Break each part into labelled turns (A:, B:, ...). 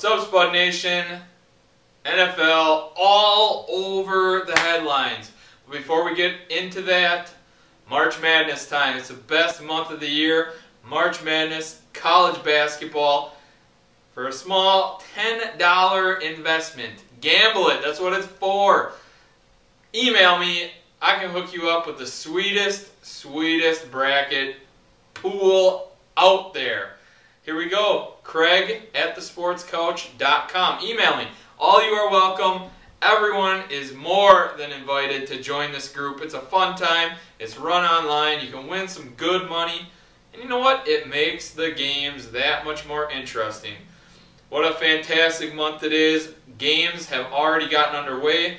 A: What's up, Spud Nation? NFL all over the headlines. But before we get into that, March Madness time. It's the best month of the year. March Madness, college basketball. For a small $10 investment. Gamble it. That's what it's for. Email me. I can hook you up with the sweetest bracket pool out there. Here we go. Craig at thesportscoach.com. Email me. All you are welcome. Everyone is more than invited to join this group. It's a fun time. It's run online. You can win some good money. And you know what? It makes the games that much more interesting. What a fantastic month it is. Games have already gotten underway.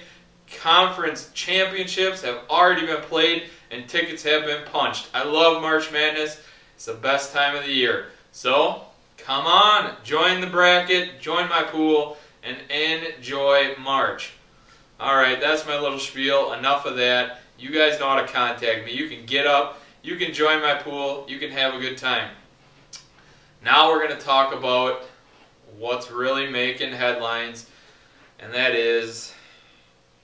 A: Conference championships have already been played and tickets have been punched. I love March Madness. It's the best time of the year. So, come on, join the bracket, join my pool, and enjoy March. Alright, that's my little spiel. Enough of that. You guys know how to contact me. You can get up, you can join my pool, you can have a good time. Now we're going to talk about what's really making headlines, and that is,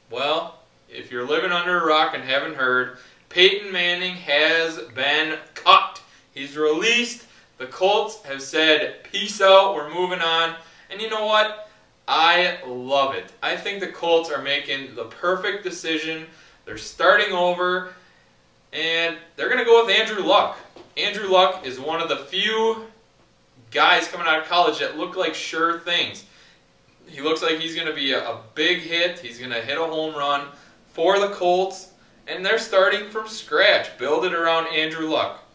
A: well, if you're living under a rock and haven't heard, Peyton Manning has been cut. He's released. The Colts have said, peace out, we're moving on. And you know what? I love it. I think the Colts are making the perfect decision. They're starting over, and they're going to go with Andrew Luck. Andrew Luck is one of the few guys coming out of college that look like sure things. He looks like he's going to be a big hit. He's going to hit a home run for the Colts, and they're starting from scratch. Build it around Andrew Luck.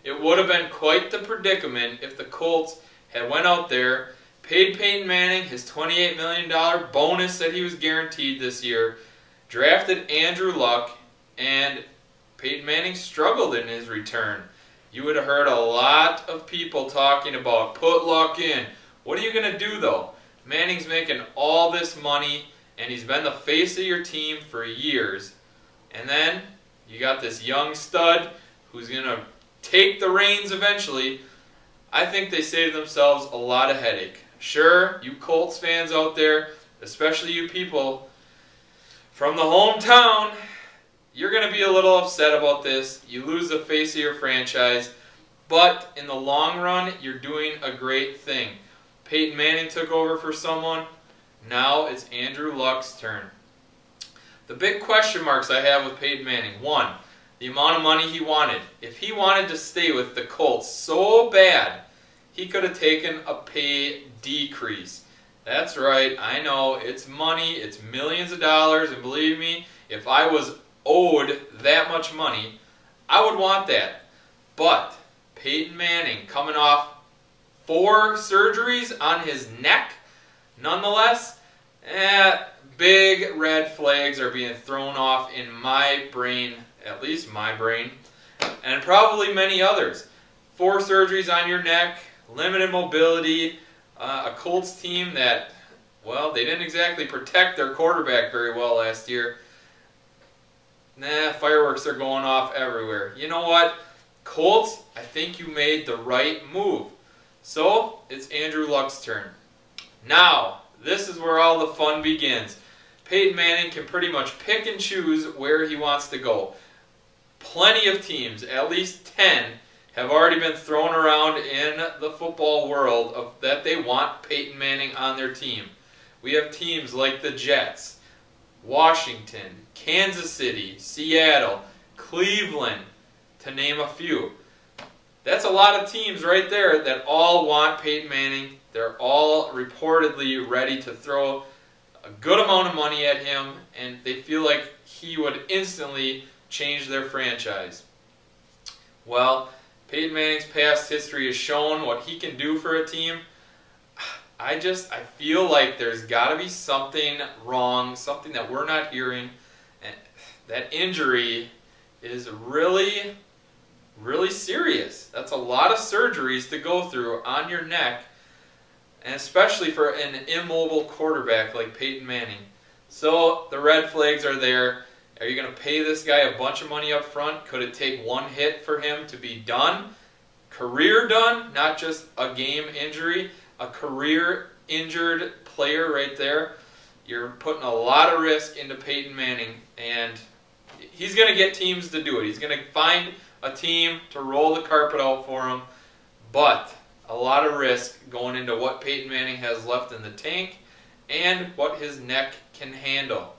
A: It would have been quite the predicament if the Colts had went out there, paid Peyton Manning his $28 million bonus that he was guaranteed this year, drafted Andrew Luck, and Peyton Manning struggled in his return. You would have heard a lot of people talking about put Luck in. What are you going to do though? Manning's making all this money, and he's been the face of your team for years. And then you got this young stud who's going to take the reins eventually. I think they save themselves a lot of headache. Sure, you Colts fans out there, especially you people from the hometown, you're going to be a little upset about this. You lose the face of your franchise, but in the long run, you're doing a great thing. Peyton Manning took over for someone. Now it's Andrew Luck's turn. The big question marks I have with Peyton Manning. One, the amount of money he wanted. If he wanted to stay with the Colts so bad, he could have taken a pay decrease. That's right, I know, it's money, it's millions of dollars, and believe me, if I was owed that much money, I would want that. But Peyton Manning coming off 4 surgeries on his neck, nonetheless, big red flags are being thrown off in my brain, at least my brain, and probably many others. 4 surgeries on your neck, limited mobility, a Colts team that, well, they didn't exactly protect their quarterback very well last year. Fireworks are going off everywhere. You know what? Colts, I think you made the right move. So, it's Andrew Luck's turn. Now, this is where all the fun begins. Peyton Manning can pretty much pick and choose where he wants to go. Plenty of teams, at least 10, have already been thrown around in the football world that they want Peyton Manning on their team. We have teams like the Jets, Washington, Kansas City, Seattle, Cleveland, to name a few. That's a lot of teams right there that all want Peyton Manning. They're all reportedly ready to throw a good amount of money at him, and they feel like he would instantly change their franchise. Well, Peyton Manning's past history has shown what he can do for a team. I feel like there's got to be something wrong, something that we're not hearing. And that injury is really serious. That's a lot of surgeries to go through on your neck, and especially for an immobile quarterback like Peyton Manning. So the red flags are there. Are you going to pay this guy a bunch of money up front? Could it take one hit for him to be done? Career done, not just a game injury? a career injured player right there. You're putting a lot of risk into Peyton Manning, and he's going to get teams to do it. He's going to find a team to roll the carpet out for him, but a lot of risk going into what Peyton Manning has left in the tank and what his neck can handle.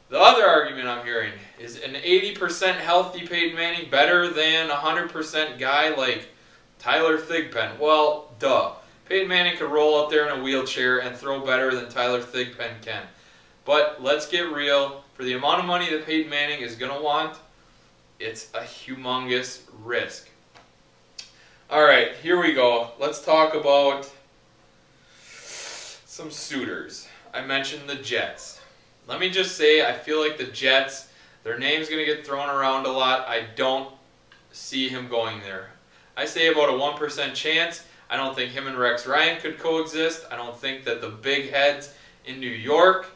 A: The other argument I'm hearing is an 80% healthy Peyton Manning better than a 100% guy like Tyler Thigpen. Well, duh. Peyton Manning could roll up there in a wheelchair and throw better than Tyler Thigpen can. But let's get real. For the amount of money that Peyton Manning is going to want, it's a humongous risk. Alright, here we go. Let's talk about some suitors. I mentioned the Jets. Let me just say, I feel like the Jets, their name's going to get thrown around a lot. I don't see him going there. I say about a 1% chance. I don't think him and Rex Ryan could coexist. I don't think that the big heads in New York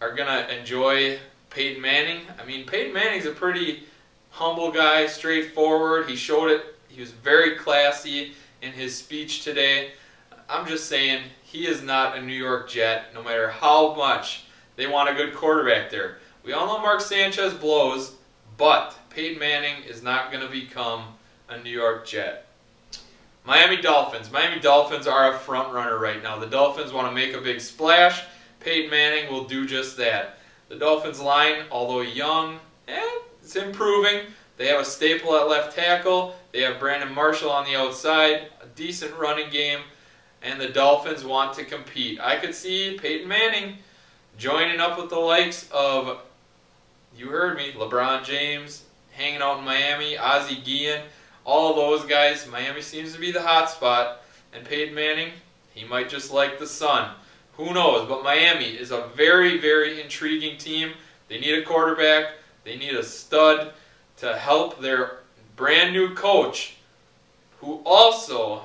A: are going to enjoy Peyton Manning. I mean, Peyton Manning's a pretty humble guy, straightforward. He showed it. He was very classy in his speech today. I'm just saying, he is not a New York Jet, no matter how much they want a good quarterback there. We all know Mark Sanchez blows, but Peyton Manning is not going to become a New York Jet. Miami Dolphins. Miami Dolphins are a front runner right now. The Dolphins want to make a big splash. Peyton Manning will do just that. The Dolphins line, although young, it's improving. They have a staple at left tackle. They have Brandon Marshall on the outside, a decent running game, and the Dolphins want to compete. I could see Peyton Manning joining up with the likes of, you heard me, LeBron James, hanging out in Miami, Ozzie Guillen, all those guys. Miami seems to be the hot spot, and Peyton Manning, he might just like the sun. Who knows? But Miami is a very, very intriguing team. They need a quarterback. They need a stud to help their brand new coach, who also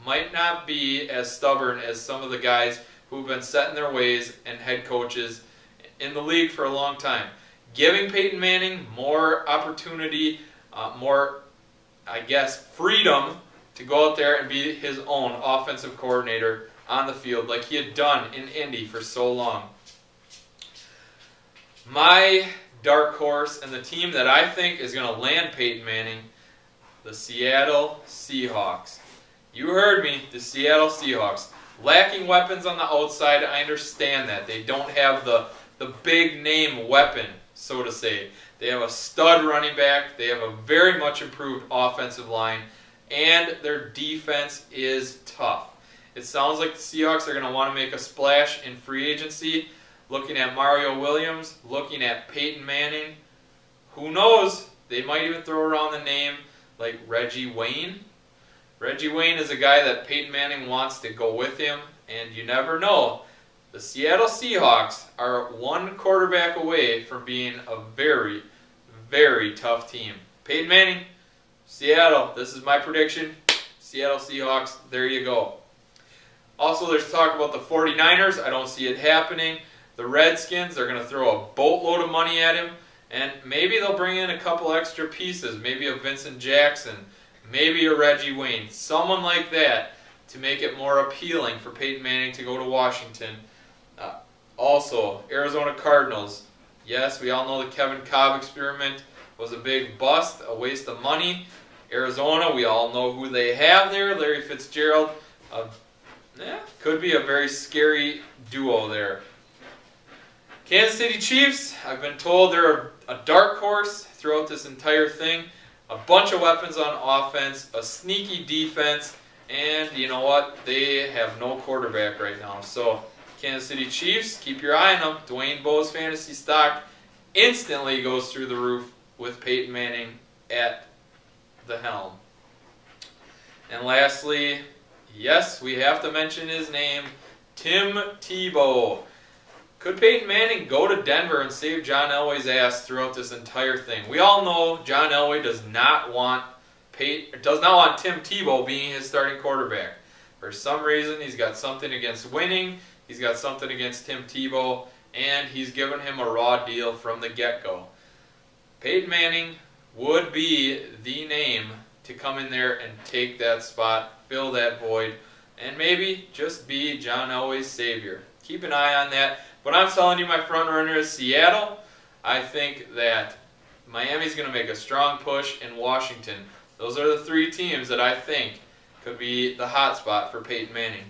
A: might not be as stubborn as some of the guys who've been set in their ways and head coaches in the league for a long time. Giving Peyton Manning more opportunity, more, I guess, freedom to go out there and be his own offensive coordinator on the field like he had done in Indy for so long. My dark horse and the team that I think is going to land Peyton Manning, the Seattle Seahawks. You heard me, the Seattle Seahawks. Lacking weapons on the outside, I understand that. They don't have the big name weapon, so to say. They have a stud running back. They have a very much improved offensive line. And their defense is tough. It sounds like the Seahawks are going to want to make a splash in free agency. Looking at Mario Williams, looking at Peyton Manning. Who knows? They might even throw around the name like Reggie Wayne. Reggie Wayne is a guy that Peyton Manning wants to go with him, and you never know. The Seattle Seahawks are one quarterback away from being a very, very tough team. Peyton Manning, Seattle, this is my prediction. Seattle Seahawks, there you go. Also, there's talk about the 49ers. I don't see it happening. The Redskins, they're going to throw a boatload of money at him, and maybe they'll bring in a couple extra pieces, maybe a Vincent Jackson, maybe a Reggie Wayne, someone like that to make it more appealing for Peyton Manning to go to Washington. Also, Arizona Cardinals. Yes, we all know the Kevin Cobb experiment was a big bust, a waste of money. Arizona, we all know who they have there, Larry Fitzgerald. Could be a very scary duo there. Kansas City Chiefs, I've been told they're a dark horse throughout this entire thing. A bunch of weapons on offense, a sneaky defense, and you know what? They have no quarterback right now. So, Kansas City Chiefs, keep your eye on them. Dwayne Bowe's fantasy stock instantly goes through the roof with Peyton Manning at the helm. And lastly, yes, we have to mention his name, Tim Tebow. Could Peyton Manning go to Denver and save John Elway's ass throughout this entire thing? We all know John Elway does not want Tim Tebow being his starting quarterback. For some reason, he's got something against winning. He's got something against Tim Tebow, and he's given him a raw deal from the get-go. Peyton Manning would be the name to come in there and take that spot, fill that void, and maybe just be John Elway's savior. Keep an eye on that. But I'm telling you, my front runner is Seattle. I think that Miami's going to make a strong push in Washington. Those are the three teams that I think could be the hot spot for Peyton Manning.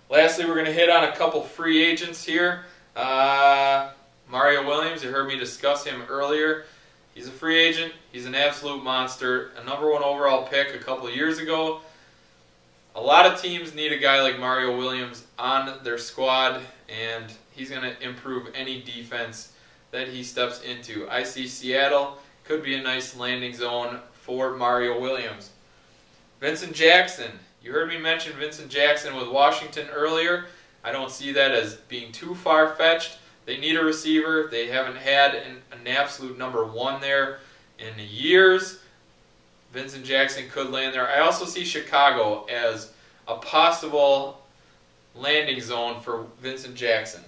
A: Lastly, we're going to hit on a couple free agents here. Mario Williams, you heard me discuss him earlier. He's a free agent. He's an absolute monster. A #1 overall pick a couple years ago. A lot of teams need a guy like Mario Williams on their squad, and he's going to improve any defense that he steps into. I see Seattle could be a nice landing zone for Mario Williams. Vincent Jackson. You heard me mention Vincent Jackson with Washington earlier. I don't see that as being too far-fetched. They need a receiver. They haven't had an absolute #1 there in years. Vincent Jackson could land there. I also see Chicago as a possible landing zone for Vincent Jackson.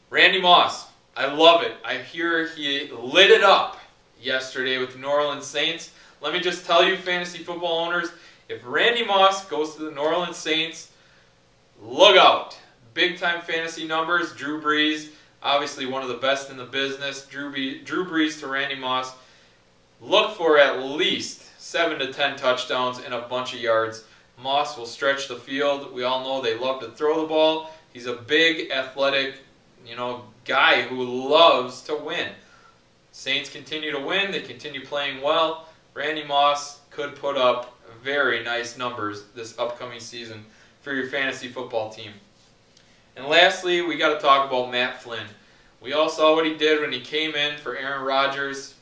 A: Randy Moss. I love it. I hear he lit it up yesterday with the New Orleans Saints. Let me just tell you, fantasy football owners, if Randy Moss goes to the New Orleans Saints, look out. Big-time fantasy numbers. Drew Brees, obviously one of the best in the business. Drew Brees to Randy Moss. Look for at least 7 to 10 touchdowns and a bunch of yards. Moss will stretch the field. We all know they love to throw the ball. He's a big, athletic, guy who loves to win. Saints continue to win. They continue playing well. Randy Moss could put up very nice numbers this upcoming season for your fantasy football team. And lastly, we got to talk about Matt Flynn. We all saw what he did when he came in for Aaron Rodgers.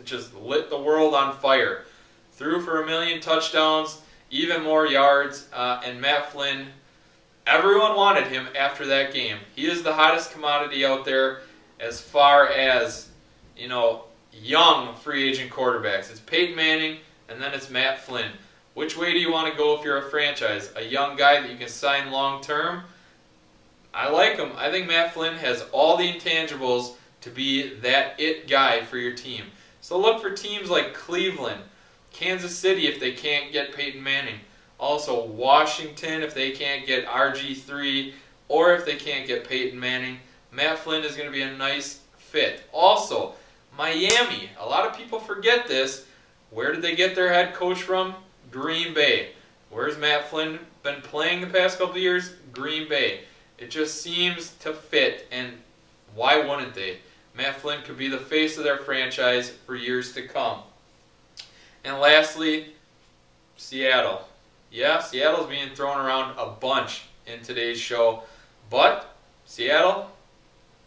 A: Just lit the world on fire. Threw for 1 million touchdowns, even more yards, and Matt Flynn, everyone wanted him after that game. He is the hottest commodity out there as far as, young free agent quarterbacks. It's Peyton Manning, and then it's Matt Flynn. Which way do you want to go if you're a franchise? A young guy that you can sign long term? I like him. I think Matt Flynn has all the intangibles to be that it guy for your team. So look for teams like Cleveland, Kansas City if they can't get Peyton Manning. Also Washington if they can't get RG3, or if they can't get Peyton Manning. Matt Flynn is going to be a nice fit. Also, Miami. A lot of people forget this. Where did they get their head coach from? Green Bay. Where's Matt Flynn been playing the past couple of years? Green Bay. It just seems to fit, and why wouldn't they? Matt Flynn could be the face of their franchise for years to come. And lastly, Seattle. Yeah, Seattle's being thrown around a bunch in today's show, but Seattle,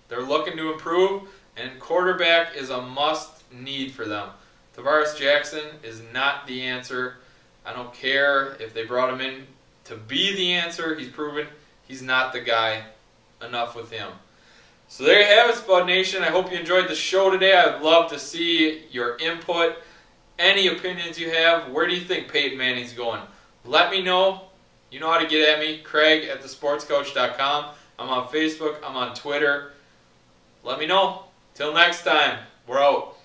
A: they're looking to improve, and quarterback is a must-need for them. Tavares Jackson is not the answer. I don't care if they brought him in to be the answer. He's proven he's not the guy. Enough with him. So there you have it, Spud Nation. I hope you enjoyed the show today. I'd love to see your input. Any opinions you have. Where do you think Peyton Manning's going? Let me know. You know how to get at me. Craig at thesportscoach.com. I'm on Facebook. I'm on Twitter. Let me know. Till next time, we're out.